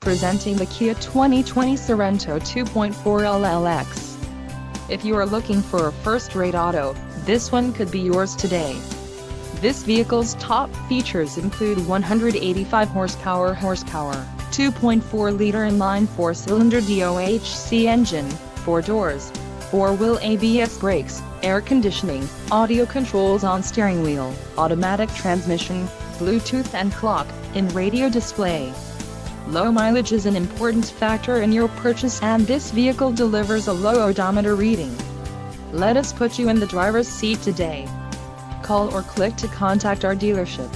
Presenting the Kia 2020 Sorento 2.4 LLX. If you are looking for a first-rate auto, this one could be yours today. This vehicle's top features include 185 horsepower, 2.4-liter inline 4-cylinder DOHC engine, 4 doors, 4-wheel ABS brakes, air conditioning, audio controls on steering wheel, automatic transmission, Bluetooth and clock-in radio display. Low mileage is an important factor in your purchase, and this vehicle delivers a low odometer reading. Let us put you in the driver's seat today. Call or click to contact our dealership.